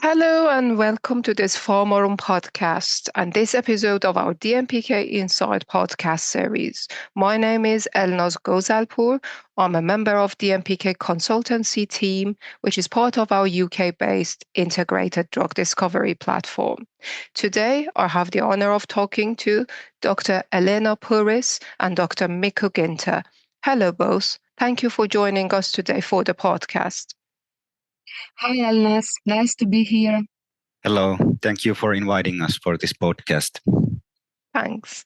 Hello and welcome to this Pharmarum podcast and this episode of our DMPK Inside podcast series. My name is Elnaz Gozalpour. I'm a member of DMPK consultancy team, which is part of our UK-based integrated drug discovery platform. Today, I have the honor of talking to Dr. Elena Puris and Dr. Mikko Gynther. Hello both. Thank you for joining us today for the podcast. Hi, Elnas. Nice to be here. Hello. Thank you for inviting us for this podcast. Thanks.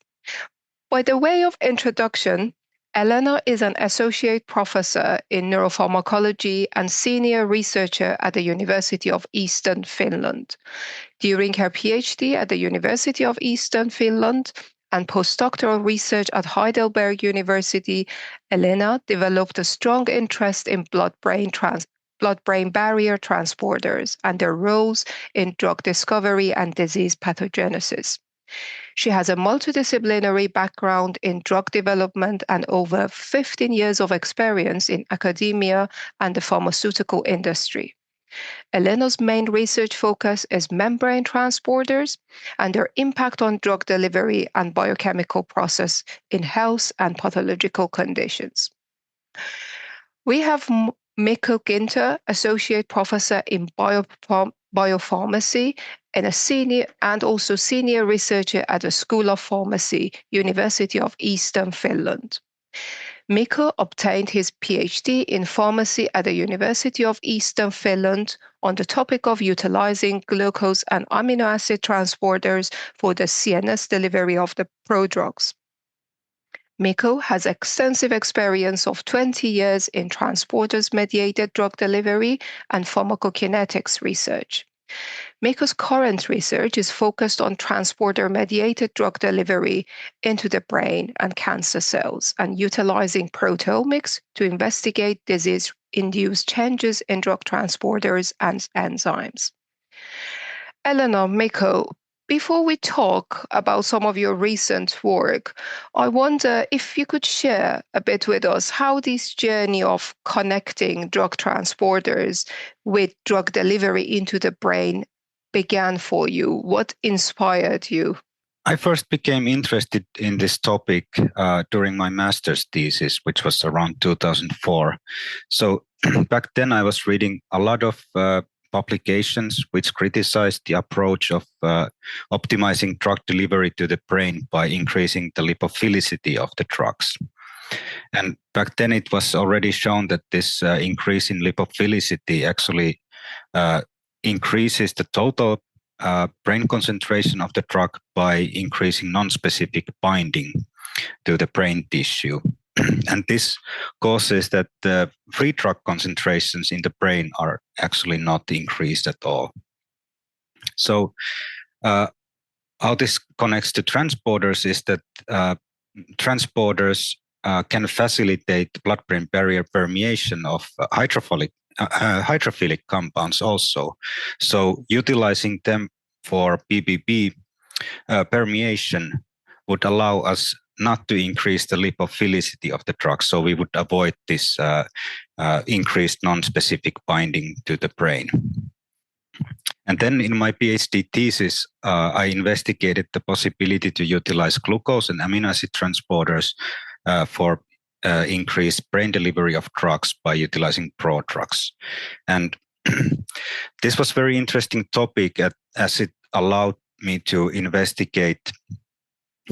By the way of introduction, Elena is an associate professor in neuropharmacology and senior researcher at the University of Eastern Finland. During her PhD at the University of Eastern Finland and postdoctoral research at Heidelberg University, Elena developed a strong interest in blood-brain barrier transporters and their roles in drug discovery and disease pathogenesis. She has a multidisciplinary background in drug development and over 15 years of experience in academia and the pharmaceutical industry. Elena's main research focus is membrane transporters and their impact on drug delivery and biochemical process in health and pathological conditions. We have Mikko Gynther, Associate Professor in Biopharmacy and also senior researcher at the School of Pharmacy, University of Eastern Finland. Mikko obtained his PhD in pharmacy at the University of Eastern Finland on the topic of utilizing glucose and amino acid transporters for the CNS delivery of the prodrugs. Mikko has extensive experience of 20 years in transporters-mediated drug delivery and pharmacokinetics research. Mikko's current research is focused on transporter-mediated drug delivery into the brain and cancer cells and utilizing proteomics to investigate disease-induced changes in drug transporters and enzymes. Elena, Mikko, before we talk about some of your recent work, I wonder if you could share a bit with us how this journey of connecting drug transporters with drug delivery into the brain began for you. What inspired you? I first became interested in this topic during my master's thesis, which was around 2004. So back then I was reading a lot of publications which criticized the approach of optimizing drug delivery to the brain by increasing the lipophilicity of the drugs. And back then it was already shown that this increase in lipophilicity actually increases the total brain concentration of the drug by increasing non-specific binding to the brain tissue. And this causes that the free drug concentrations in the brain are actually not increased at all. So how this connects to transporters is that transporters can facilitate blood-brain barrier permeation of hydrophilic compounds also. So utilizing them for BBB permeation would allow us not to increase the lipophilicity of the drug, so we would avoid this increased non-specific binding to the brain. And then in my PhD thesis, I investigated the possibility to utilize glucose and amino acid transporters for increased brain delivery of drugs by utilizing prodrugs. And this was a very interesting topic as it allowed me to investigate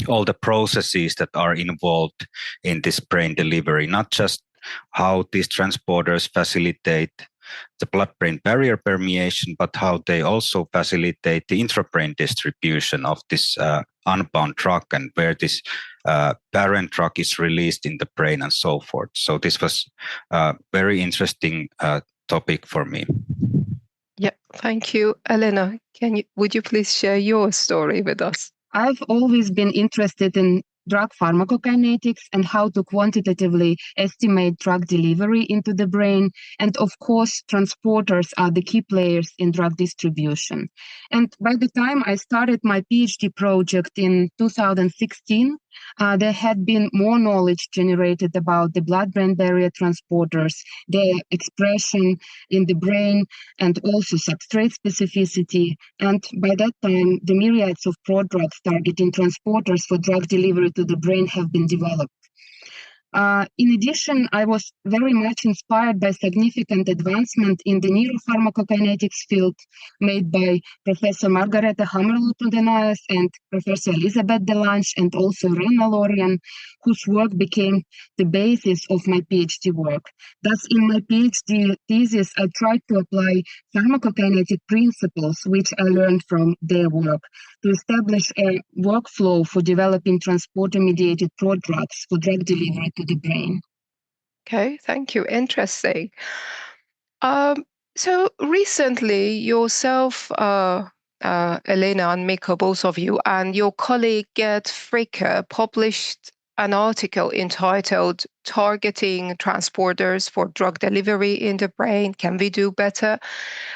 all the processes that are involved in this brain delivery, not just how these transporters facilitate the blood-brain barrier permeation, but how they also facilitate the intrabrain distribution of this unbound drug and where this parent drug is released in the brain and so forth. So this was a very interesting topic for me. Yeah, thank you. Elena, would you please share your story with us? I've always been interested in drug pharmacokinetics and how to quantitatively estimate drug delivery into the brain. And of course, transporters are the key players in drug distribution. And by the time I started my PhD project in 2016, there had been more knowledge generated about the blood-brain barrier transporters, their expression in the brain, and also substrate specificity. And by that time, the myriads of prodrugs targeting transporters for drug delivery to the brain have been developed. In addition, I was very much inspired by significant advancement in the neuropharmacokinetics field made by Professor Margareta Hammerlutudenaes and Professor Elisabeth Delange and also Rena Lorien, whose work became the basis of my PhD work. Thus, in my PhD thesis, I tried to apply pharmacokinetic principles, which I learned from their work, to establish a workflow for developing transporter-mediated prodrugs for drug delivery to the brain. Okay, thank you. Interesting. So recently, yourself, Elena and Mikko, both of you, and your colleague Gerd Fricke published an article entitled "Targeting Transporters for Drug Delivery in the Brain, Can We Do Better?",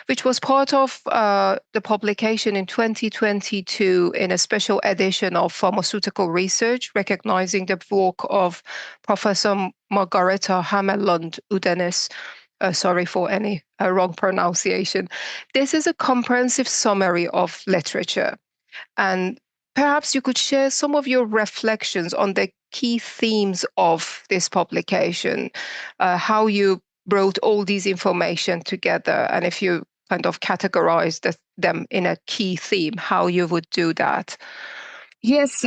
which was part of the publication in 2022 in a special edition of Pharmaceutical Research, recognizing the work of Professor Margareta Hammerlund-Udenes. Sorry for any wrong pronunciation. This is a comprehensive summary of literature. And perhaps you could share some of your reflections on the key themes of this publication, how you brought all these information together, and if you kind of categorized them in a key theme, how you would do that. Yes,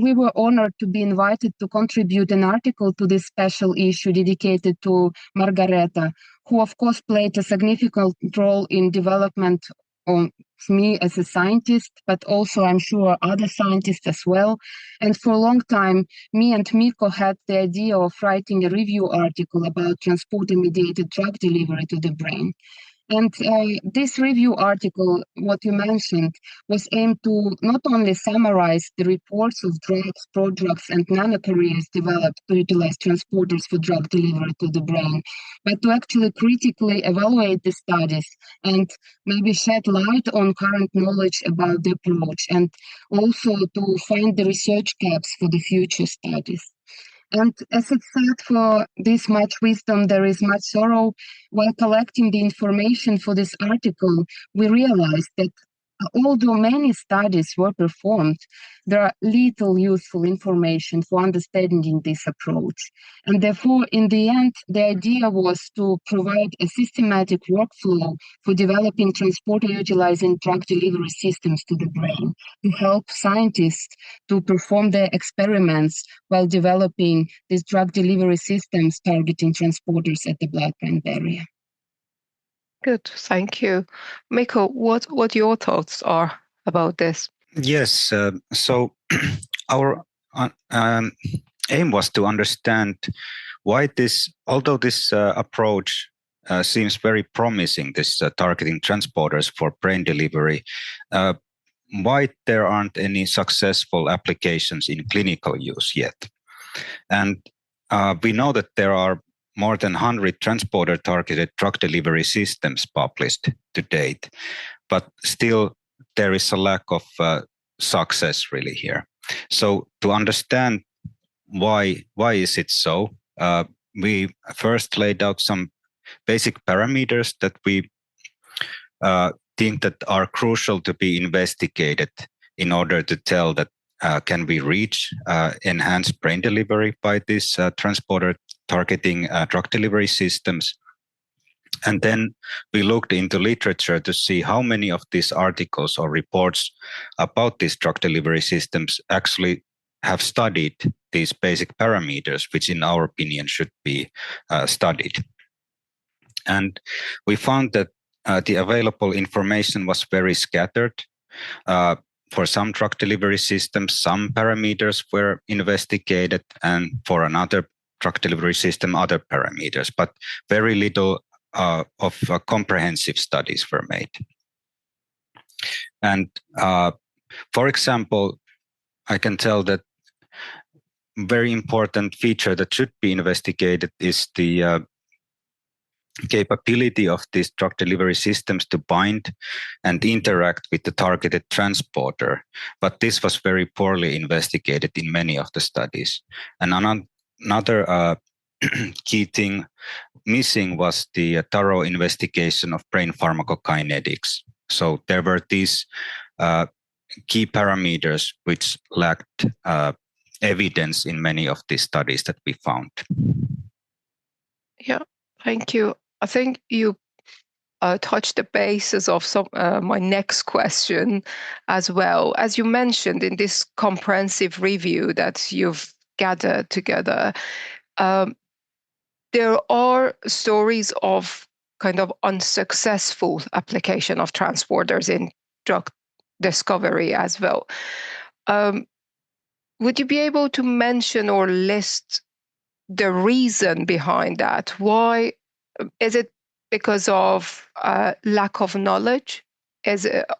we were honored to be invited to contribute an article to this special issue dedicated to Margareta, who of course played a significant role in development of me as a scientist, but also I'm sure other scientists as well. And for a long time, me and Mikko had the idea of writing a review article about transporter-mediated drug delivery to the brain. And this review article, what you mentioned, was aimed to not only summarize the reports of drugs, prodrugs, and nanocarriers developed to utilize transporters for drug delivery to the brain, but to actually critically evaluate the studies and maybe shed light on current knowledge about the approach, and also to find the research gaps for the future studies. And as it said, for this much wisdom, there is much sorrow. While collecting the information for this article, we realized that although many studies were performed, there are little useful information for understanding this approach. And therefore, in the end, the idea was to provide a systematic workflow for developing transporter-utilizing drug delivery systems to the brain, to help scientists to perform their experiments while developing these drug delivery systems targeting transporters at the blood-brain barrier. Good, thank you. Mikko, what your thoughts are about this? Yes, so our aim was to understand why although this approach seems very promising, this targeting transporters for brain delivery, why there aren't any successful applications in clinical use yet. And we know that there are more than 100 transporter-targeted drug delivery systems published to date, but still there is a lack of success really here. So to understand why is it so, we first laid out some basic parameters that we think that are crucial to be investigated in order to tell that can we reach enhanced brain delivery by these transporter targeting drug delivery systems. And then we looked into literature to see how many of these articles or reports about these drug delivery systems actually have studied these basic parameters, which in our opinion should be studied. And we found that the available information was very scattered. For some drug delivery systems, some parameters were investigated, and for another drug delivery system, other parameters, but very little of comprehensive studies were made. And for example, I can tell that very important feature that should be investigated is the capability of these drug delivery systems to bind and interact with the targeted transporter. But this was very poorly investigated in many of the studies. And another key thing missing was the thorough investigation of brain pharmacokinetics. So there were these key parameters which lacked evidence in many of these studies that we found. Yeah, thank you. I think you touched the basis of my next question as well. As you mentioned in this comprehensive review that you've gathered together, there are stories of kind of unsuccessful application of transporters in drug discovery as well. Would you be able to mention or list the reason behind that? Why is it because of lack of knowledge?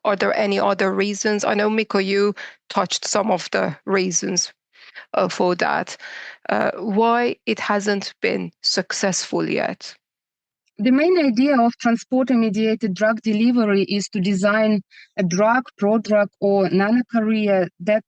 Are there any other reasons? I know, Mikko, you touched some of the reasons for that. Why it hasn't been successful yet? The main idea of transporter-mediated drug delivery is to design a drug, prodrug, or nanocarrier that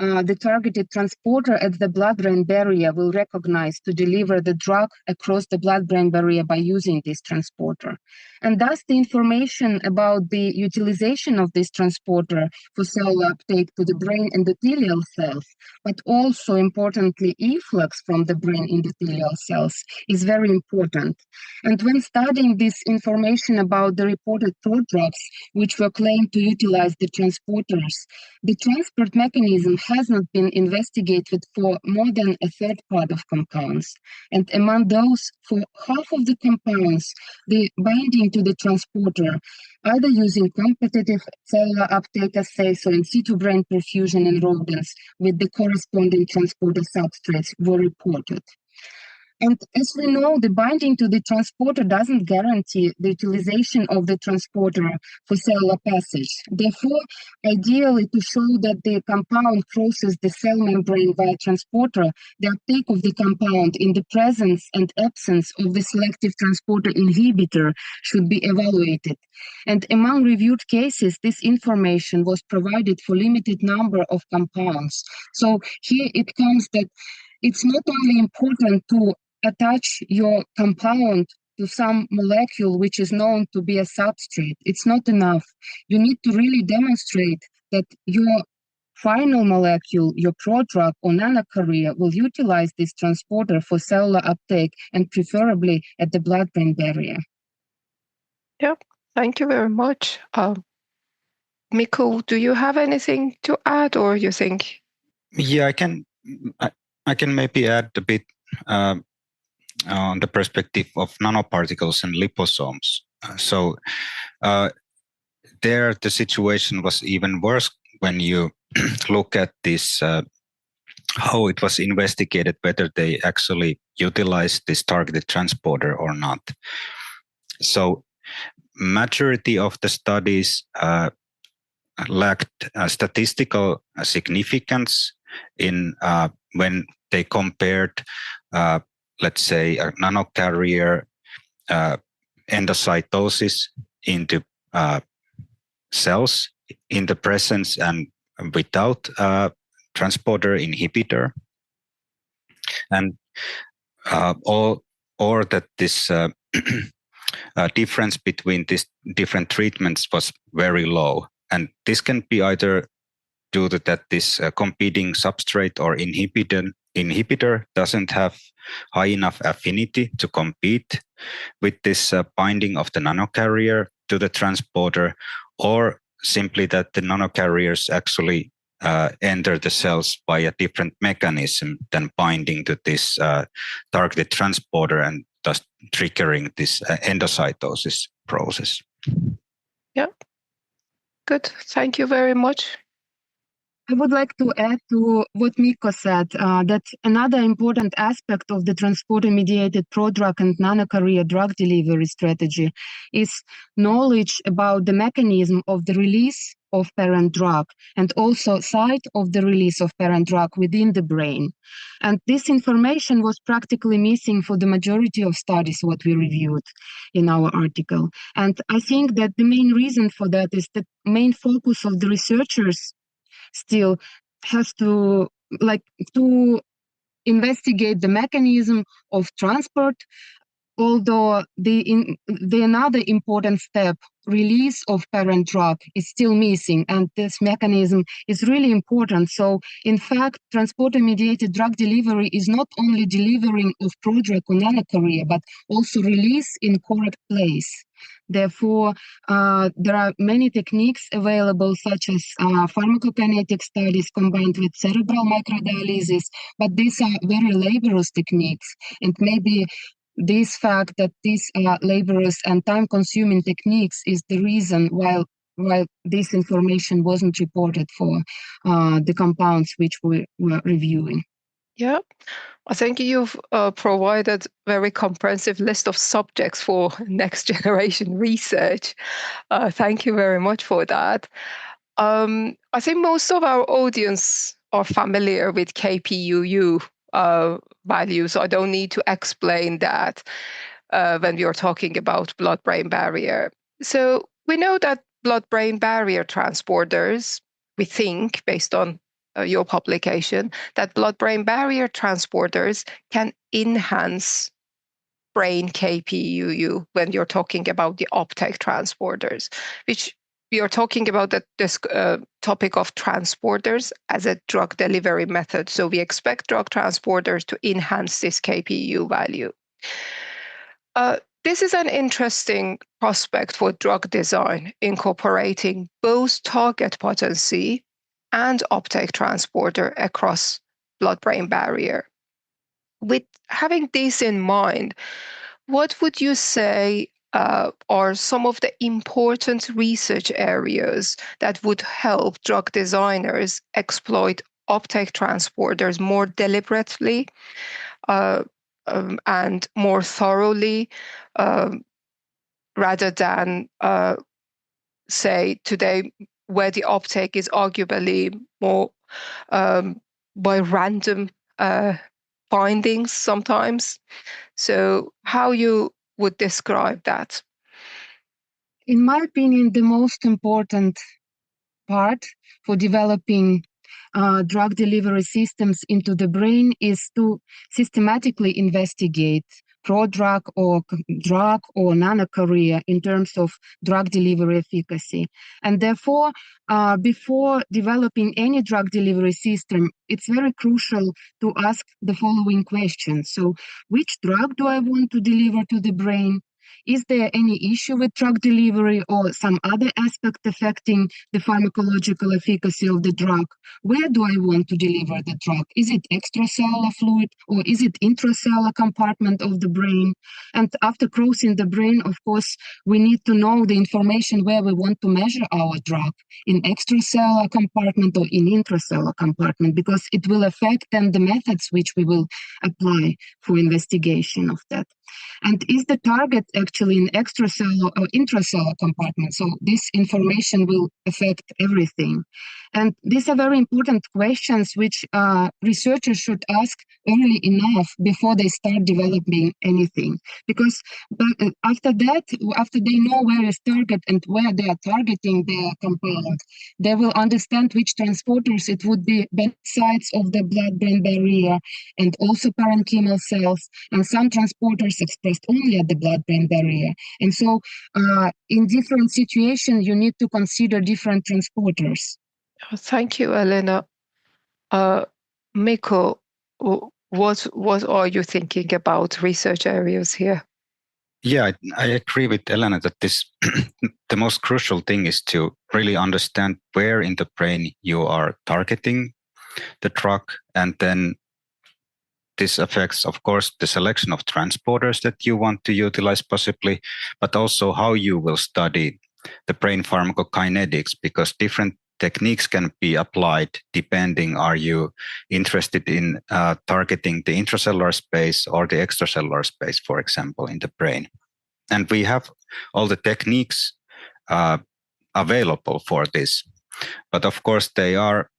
the targeted transporter at the blood-brain barrier will recognize to deliver the drug across the blood-brain barrier by using this transporter. And thus the information about the utilization of this transporter for cell uptake to the brain endothelial cells, but also importantly efflux from the brain endothelial cells is very important. And when studying this information about the reported prodrugs which were claimed to utilize the transporters, the transport mechanism has not been investigated for more than a third part of compounds. And among those, for half of the compounds, the binding to the transporter, either using competitive cellular uptake assays or in situ brain perfusion in rodents with the corresponding transporter substrates, were reported. And as we know, the binding to the transporter doesn't guarantee the utilization of the transporter for cellular passage. Therefore, ideally, to show that the compound crosses the cell membrane via transporter, the uptake of the compound in the presence and absence of the selective transporter inhibitor should be evaluated. And among reviewed cases, this information was provided for limited number of compounds. So here it comes that it's not only important to attach your compound to some molecule which is known to be a substrate. It's not enough. You need to really demonstrate that your final molecule, your prodrug or nanocarrier, will utilize this transporter for cellular uptake and preferably at the blood-brain barrier. Yeah, thank you very much. Mikko, do you have anything to add, or you think? Yeah, I can maybe add a bit on the perspective of nanoparticles and liposomes. So there the situation was even worse when you look at this, how it was investigated, whether they actually utilized this targeted transporter or not. So majority of the studies lacked statistical significance in when they compared let's say a nanocarrier endocytosis into cells in the presence and without transporter inhibitor, and or that this difference between these different treatments was very low. And this can be either due to that this competing substrate or inhibitor doesn't have high enough affinity to compete with this binding of the nanocarrier to the transporter, or simply that the nanocarriers actually enter the cells by a different mechanism than binding to this targeted transporter and thus triggering this endocytosis process. Yeah, good. Thank you very much. I would like to add to what Mikko said, that another important aspect of the transporter-mediated prodrug and nanocarrier drug delivery strategy is knowledge about the mechanism of the release of parent drug and also site of the release of parent drug within the brain. And this information was practically missing for the majority of studies what we reviewed in our article. And I think that the main reason for that is the main focus of the researchers still has to investigate the mechanism of transport, although the another important step, release of parent drug, is still missing, and this mechanism is really important. So in fact, transporter-mediated drug delivery is not only delivering of prodrug or nanocarrier, but also release in correct place. Therefore, there are many techniques available, such as pharmacokinetic studies combined with cerebral microdialysis, but these are very laborious techniques, and maybe this fact that these laborious and time-consuming techniques is the reason why this information wasn't reported for the compounds which we were reviewing. Yeah, I think you've provided very comprehensive list of subjects for next generation research. Thank you very much for that. I think most of our audience are familiar with KPUU values. So I don't need to explain that when we are talking about blood-brain barrier. So we know that blood-brain barrier transporters, we think, based on your publication, that blood-brain barrier transporters can enhance brain KPUU when you're talking about the uptake transporters, which we are talking about this topic of transporters as a drug delivery method. So we expect drug transporters to enhance this KPU value. This is an interesting prospect for drug design, incorporating both target potency and uptake transporter across blood-brain barrier. With having this in mind, what would you say are some of the important research areas that would help drug designers exploit uptake transporters more deliberately and more thoroughly, rather than, say, today, where the uptake is arguably more by random findings sometimes? So how you would describe that? In my opinion, the most important part for developing drug delivery systems into the brain is to systematically investigate prodrug or drug or nanocarrier in terms of drug delivery efficacy. And therefore, before developing any drug delivery system, it's very crucial to ask the following questions. So, which drug do I want to deliver to the brain? Is there any issue with drug delivery or some other aspect affecting the pharmacological efficacy of the drug? Where do I want to deliver the drug? Is it extracellular fluid or is it intracellular compartment of the brain? And after crossing the brain, of course, we need to know the information where we want to measure our drug, in extracellular compartment or in intracellular compartment, because it will affect then the methods which we will apply for investigation of that. And is the target actually in extracellular or intracellular compartment? So this information will affect everything. And these are very important questions which researchers should ask early enough before they start developing anything. Because after that, after they know where is target and where they are targeting their compound, they will understand which transporters it would be both sides of the blood-brain barrier and also parenchymal cells, and some transporters expressed only at the blood-brain barrier. And so in different situations, you need to consider different transporters. Thank you, Elena. Mikko, what are you thinking about research areas here? Yeah, I agree with Elena that this the most crucial thing is to really understand where in the brain you are targeting the drug, and then this affects, of course, the selection of transporters that you want to utilize possibly, but also how you will study the brain pharmacokinetics, because different techniques can be applied depending, are you interested in targeting the intracellular space or the extracellular space, for example, in the brain. And we have all the techniques available for this. But of course, they are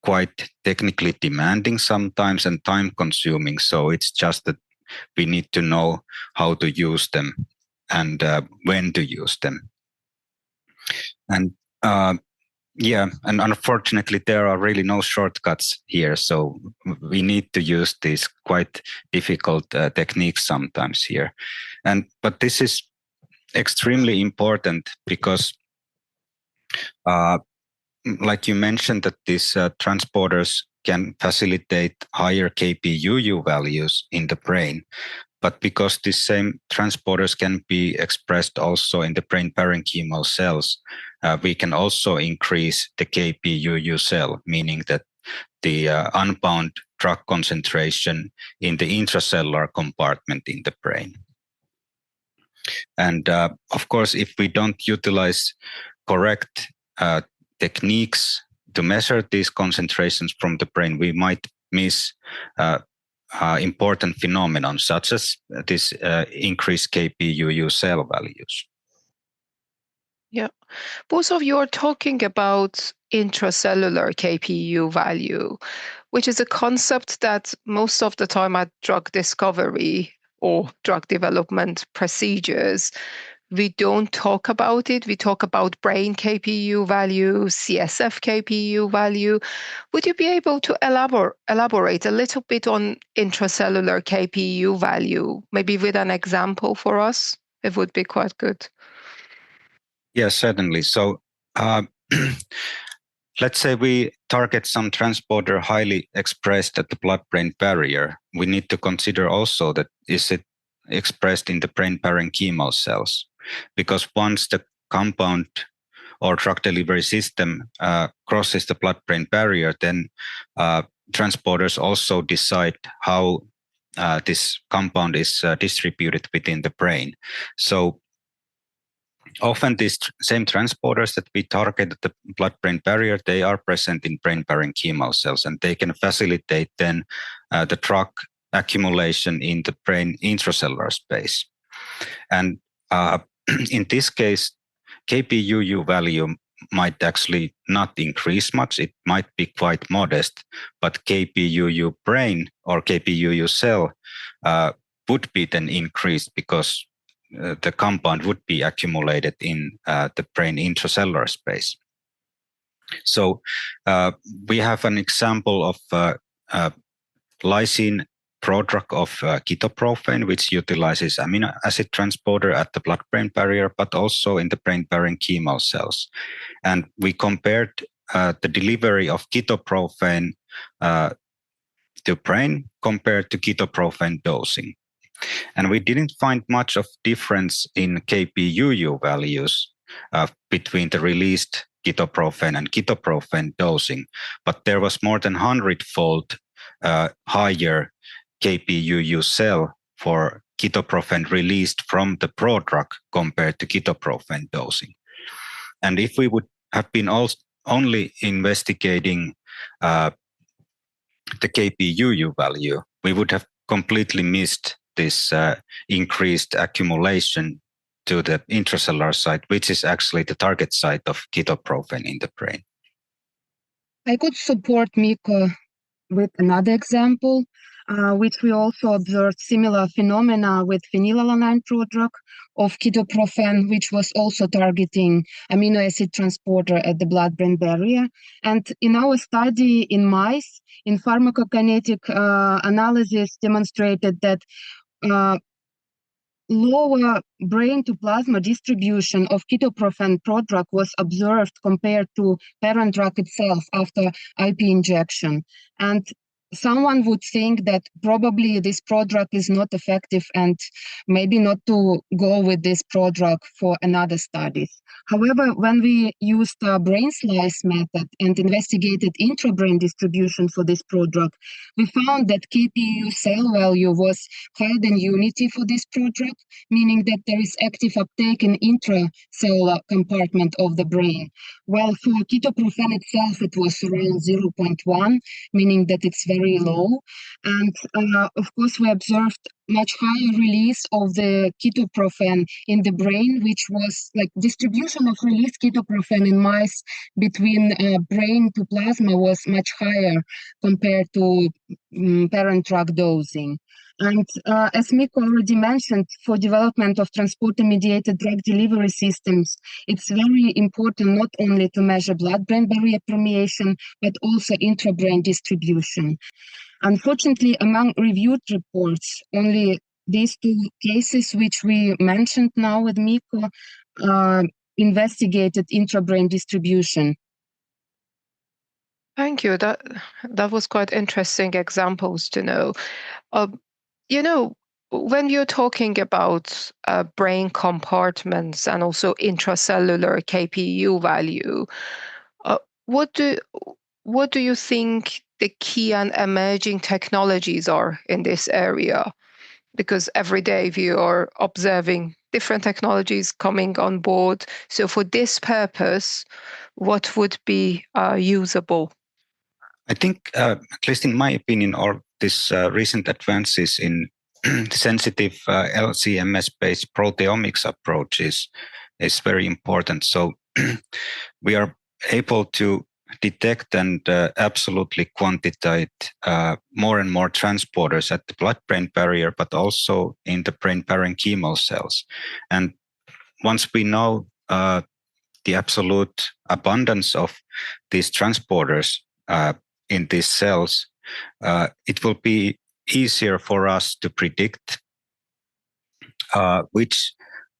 quite technically demanding sometimes and time consuming. So it's just that we need to know how to use them and when to use them. And and unfortunately, there are really no shortcuts here. So we need to use these quite difficult techniques sometimes here. But this is extremely important because like you mentioned, that these transporters can facilitate higher kPUU values in the brain. But because these same transporters can be expressed also in the brain parenchymal cells, we can also increase the kPUU cell, meaning that the unbound drug concentration in the intracellular compartment in the brain. And of course, if we don't utilize correct techniques to measure these concentrations from the brain, we might miss important phenomenon such as this increased kPUU cell values. Yeah, both of you are talking about intracellular kPU value, which is a concept that most of the time at drug discovery or drug development procedures, we don't talk about it. We talk about brain kPU value, CSF kPU value. Would you be able to elaborate a little bit on intracellular kPU value, maybe with an example for us? It would be quite good. Yes, certainly. So let's say we target some transporter highly expressed at the blood-brain barrier. We need to consider also that is it expressed in the brain parenchymal cells? Because once the compound or drug delivery system crosses the blood-brain barrier, then transporters also decide how this compound is distributed within the brain. So often these same transporters that we target at the blood-brain barrier, they are present in brain parenchymal cells, and they can facilitate then the drug accumulation in the brain intracellular space. And in this case, kPUU value might actually not increase much. It might be quite modest, but kPUU brain or kPUU cell would be then increased because the compound would be accumulated in the brain intracellular space. So we have an example of lysine prodrug of ketoprofen, which utilizes amino acid transporter at the blood-brain barrier, but also in the brain parenchymal cells. And we compared the delivery of ketoprofen to brain compared to ketoprofen dosing. And we didn't find much of difference in kPUU values between the released ketoprofen and ketoprofen dosing, but there was more than 100-fold higher kPUU cell for ketoprofen released from the prodrug compared to ketoprofen dosing. And if we would have been only investigating the kPUU value, we would have completely missed this increased accumulation to the intracellular site, which is actually the target site of ketoprofen in the brain. I could support Mikko with another example, which we also observed similar phenomena with phenylalanine prodrug of ketoprofen, which was also targeting amino acid transporter at the blood-brain barrier. And in our study in mice, in pharmacokinetic analysis demonstrated that lower brain to plasma distribution of ketoprofen prodrug was observed compared to parent drug itself after IP injection. And someone would think that probably this prodrug is not effective and maybe not to go with this prodrug for another studies. However, when we used the brain slice method and investigated intrabrain distribution for this prodrug, we found that kPU cell value was higher than unity for this prodrug, meaning that there is active uptake in intracellular compartment of the brain. While for ketoprofen itself, it was around 0.1, meaning that its very low. And of course, we observed much higher release of the ketoprofen in the brain, which was like distribution of released ketoprofen in mice between brain to plasma was much higher compared to parent drug dosing. And as Mikko already mentioned, for development of transporter-mediated drug delivery systems, it's very important not only to measure blood-brain barrier permeation, but also intra-brain distribution. Unfortunately, among reviewed reports, only these two cases which we mentioned now with Mikko investigated intra-brain distribution. Thank you. That was quite interesting examples to know. You know, when you're talking about brain compartments and also intracellular KPU value, what do you think the key and emerging technologies are in this area? Because every day we are observing different technologies coming on board. So for this purpose, what would be usable? I think, at least in my opinion, all these recent advances in sensitive LC-MS-based proteomics approaches is very important. So we are able to detect and absolutely quantitate more and more transporters at the blood-brain barrier, but also in the brain parenchymal cells. And once we know the absolute abundance of these transporters in these cells, it will be easier for us to predict which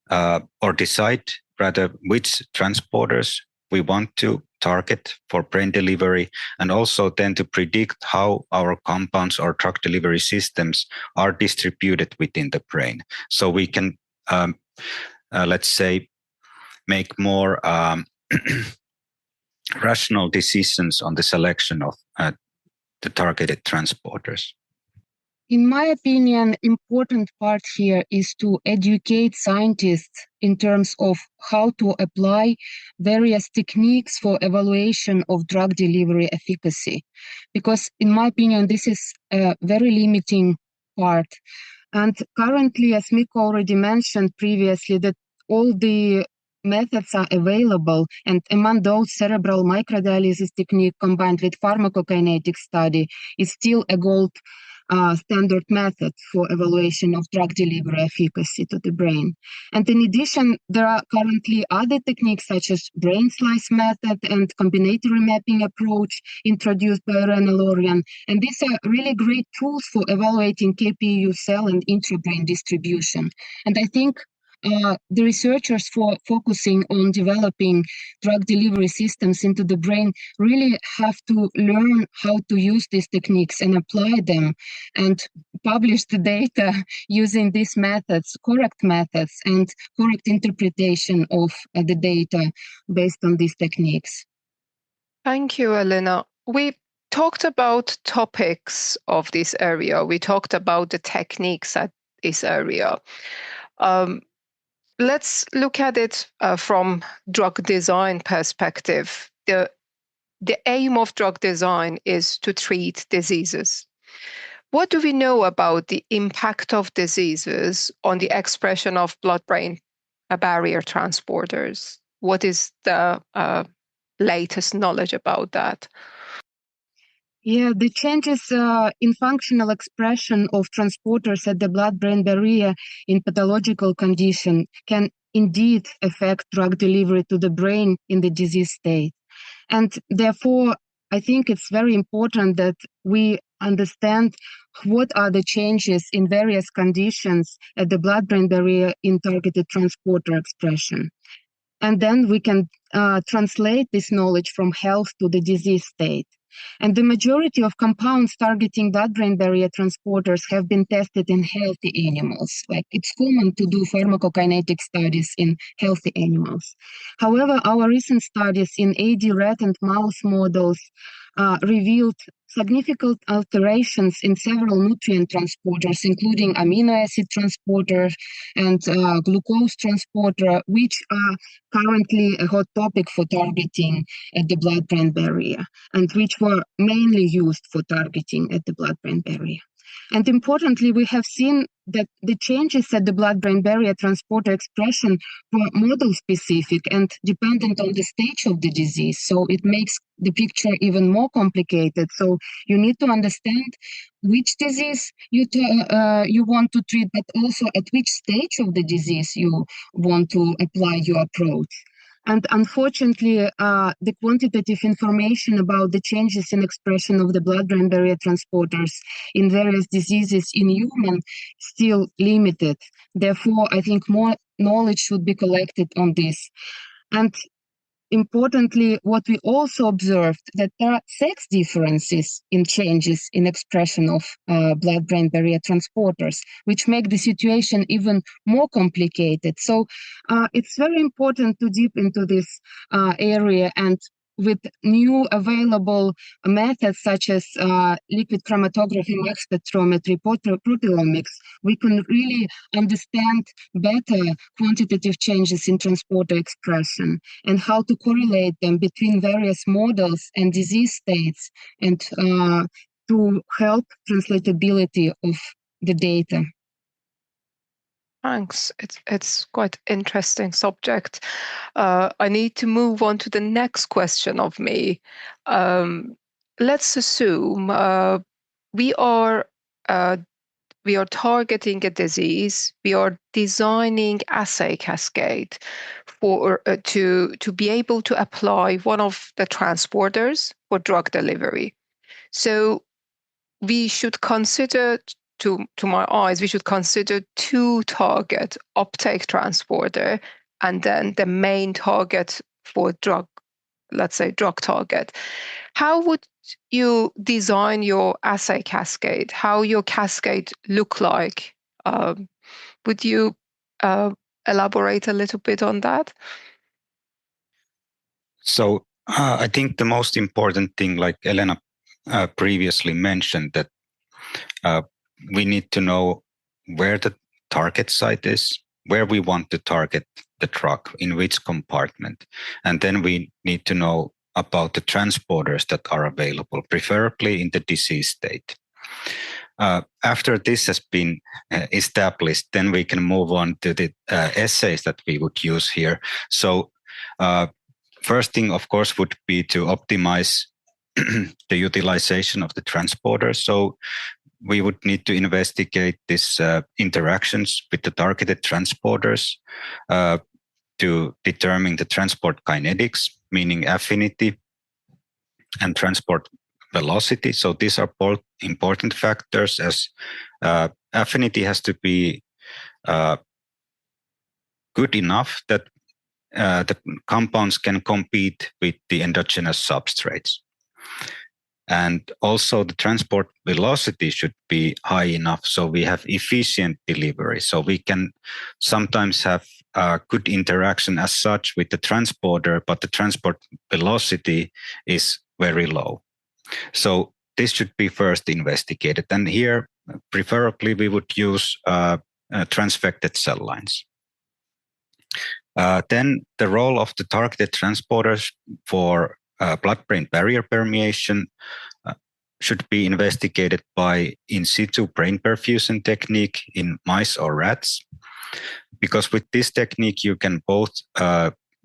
or decide rather which transporters we want to target for brain delivery, and also then to predict how our compounds or drug delivery systems are distributed within the brain. So we can, let's say, make more rational decisions on the selection of the targeted transporters. In my opinion, important part here is to educate scientists in terms of how to apply various techniques for evaluation of drug delivery efficacy. Because in my opinion, this is a very limiting part. And currently, as Mikko already mentioned previously, that all the methods are available, and among those, cerebral microdialysis technique combined with pharmacokinetic study is still a gold standard method for evaluation of drug delivery efficacy to the brain. And in addition, there are currently other techniques such as brain slice method and combinatory mapping approach introduced by Elena Lorian. And these are really great tools for evaluating KPU cell and intrabrain distribution. And I think the researchers for focusing on developing drug delivery systems into the brain really have to learn how to use these techniques and apply them and publish the data using these methods, correct methods, and correct interpretation of the data based on these techniques. Thank you, Elena. We talked about topics of this area. We talked about the techniques at this area. Let's look at it from drug design perspective. The aim of drug design is to treat diseases. What do we know about the impact of diseases on the expression of blood-brain barrier transporters? What is the latest knowledge about that? Yeah, the changes in functional expression of transporters at the blood-brain barrier in pathological condition can indeed affect drug delivery to the brain in the disease state. And therefore, I think it's very important that we understand what are the changes in various conditions at the blood-brain barrier in targeted transporter expression. And then we can translate this knowledge from health to the disease state. And the majority of compounds targeting blood-brain barrier transporters have been tested in healthy animals. Like it's common to do pharmacokinetic studies in healthy animals. However, our recent studies in AD rat and mouse models revealed significant alterations in several nutrient transporters, including amino acid transporter and glucose transporter, which are currently a hot topic for targeting at the blood-brain barrier, and which were mainly used for targeting at the blood-brain barrier. And importantly, we have seen that the changes at the blood-brain barrier transporter expression were model-specific and dependent on the stage of the disease. So it makes the picture even more complicated. So you need to understand which disease you want to treat, but also at which stage of the disease you want to apply your approach. And unfortunately, the quantitative information about the changes in expression of the blood-brain barrier transporters in various diseases in humans still limited. Therefore, I think more knowledge should be collected on this. And importantly, what we also observed that there are sex differences in changes in expression of blood-brain barrier transporters, which make the situation even more complicated. So it's very important to deep into this area, and with new available methods such as liquid chromatography, mass spectrometry, proteomics, we can really understand better quantitative changes in transporter expression and how to correlate them between various models and disease states, and to help translatability of the data. Thanks. It's quite interesting subject. I need to move on to the next question of me. Let's assume we are targeting a disease. We are designing assay cascade for to be able to apply one of the transporters for drug delivery. So we should consider, to my eyes, we should consider two target uptake transporter and then the main target for drug, let's say drug target. How would you design your assay cascade? How your cascade look like? Would you elaborate a little bit on that? So I think the most important thing, like Elena previously mentioned, that we need to know where the target site is, where we want to target the drug, in which compartment. And then we need to know about the transporters that are available, preferably in the disease state. After this has been established, then we can move on to the assays that we would use here. So first thing, of course, would be to optimize the utilization of the transporter. So we would need to investigate these interactions with the targeted transporters to determine the transport kinetics, meaning affinity and transport velocity. So these are both important factors, as affinity has to be good enough that the compounds can compete with the endogenous substrates. And also the transport velocity should be high enough so we have efficient delivery. So we can sometimes have a good interaction as such with the transporter, but the transport velocity is very low. So this should be first investigated. And here, preferably, we would use transfected cell lines. Then the role of the targeted transporters for blood-brain barrier permeation should be investigated by in situ brain perfusion technique in mice or rats, because with this technique you can both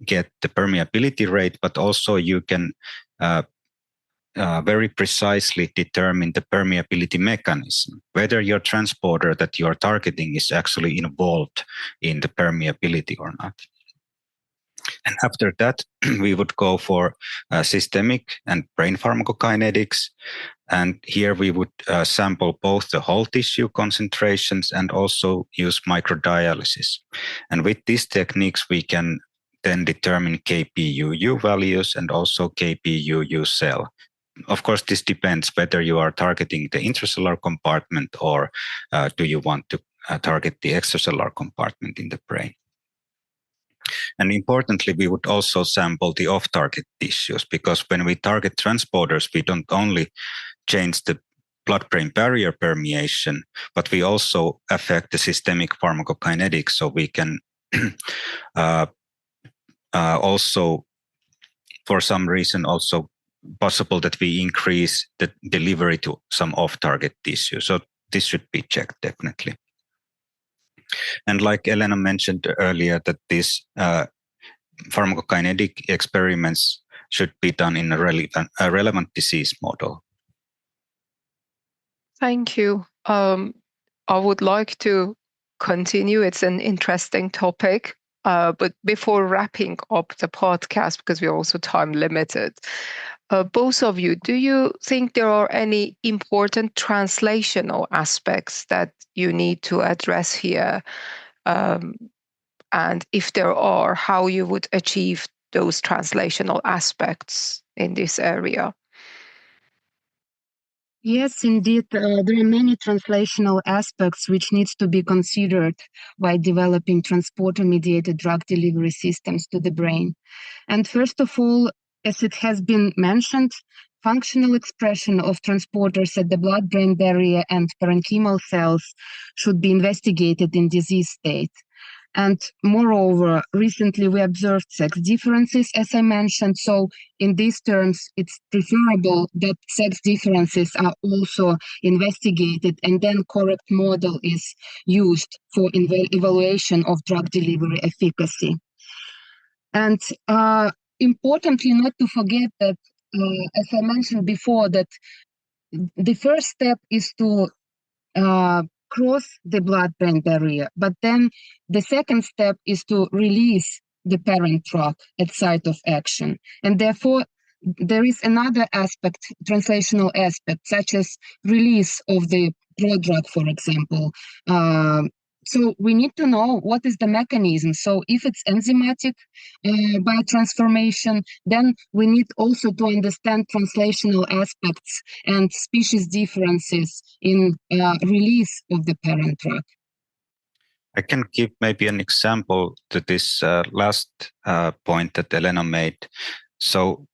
get the permeability rate, but also you can very precisely determine the permeability mechanism, whether your transporter that you are targeting is actually involved in the permeability or not. And after that, we would go for systemic and brain pharmacokinetics. And here we would sample both the whole tissue concentrations and also use microdialysis. And with these techniques, we can then determine KPUU values and also KPUU cell. Of course, this depends whether you are targeting the intracellular compartment or do you want to target the extracellular compartment in the brain. And importantly, we would also sample the off-target tissues, because when we target transporters, we don't only change the blood-brain barrier permeation, but we also affect the systemic pharmacokinetics. So we can also, for some reason, also possible that we increase the delivery to some off-target tissue. So this should be checked definitely. And like Elena mentioned earlier, that these pharmacokinetic experiments should be done in a relevant disease model. Thank you. I would like to continue. It's an interesting topic. But before wrapping up the podcast, because we're also time limited, both of you, do you think there are any important translational aspects that you need to address here? And if there are, how you would achieve those translational aspects in this area? Yes, indeed. There are many translational aspects which needs to be considered by developing transporter-mediated drug delivery systems to the brain. And first of all, as it has been mentioned, functional expression of transporters at the blood-brain barrier and parenchymal cells should be investigated in disease state. And moreover, recently we observed sex differences, as I mentioned. So in these terms, it's preferable that sex differences are also investigated, and then correct model is used for evaluation of drug delivery efficacy. And importantly, not to forget that, as I mentioned before, that the first step is to cross the blood-brain barrier, but then the second step is to release the parent drug at site of action. And therefore, there is another aspect, translational aspect, such as release of the prodrug, for example. So we need to know what is the mechanism. So if it's enzymatic biotransformation, then we need also to understand translational aspects and species differences in release of the parent drug. I can give maybe an example to this last point that Elena made. So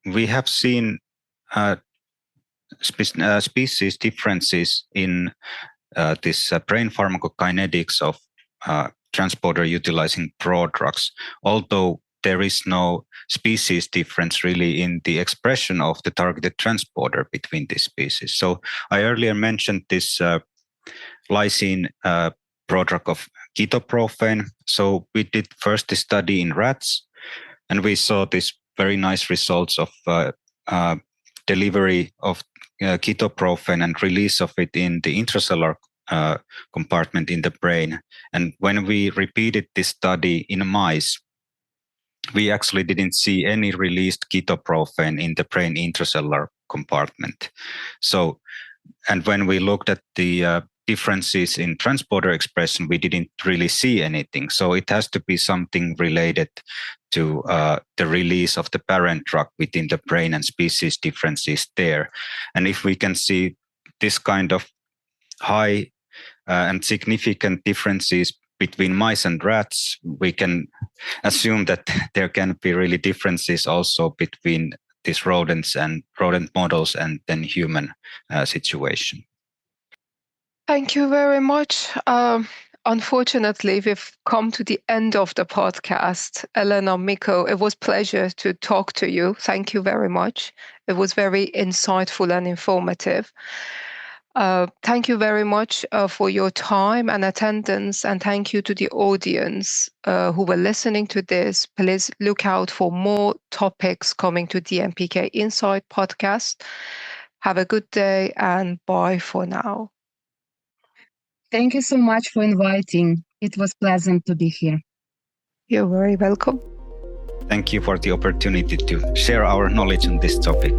we have seen species differences in this brain pharmacokinetics of transporter utilizing prodrugs, although there is no species difference really in the expression of the targeted transporter between these species. So I earlier mentioned this lysine prodrug of ketoprofen. So we did first the study in rats, and we saw these very nice results of delivery of ketoprofen and release of it in the intracellular compartment in the brain. And when we repeated this study in mice, we actually didn't see any released ketoprofen in the brain intracellular compartment. So, and when we looked at the differences in transporter expression, we didn't really see anything. So it has to be something related to the release of the parent drug within the brain and species differences there. And if we can see this kind of high and significant differences between mice and rats, we can assume that there can be really differences also between these rodents and rodent models and then human situation. Thank you very much. Unfortunately, we've come to the end of the podcast. Elena, Mikko, it was a pleasure to talk to you. Thank you very much. It was very insightful and informative. Thank you very much for your time and attendance, and thank you to the audience who were listening to this. Please look out for more topics coming to DMPK Insight podcast. Have a good day and bye for now. Thank you so much for inviting. It was pleasant to be here. You're very welcome. Thank you for the opportunity to share our knowledge on this topic.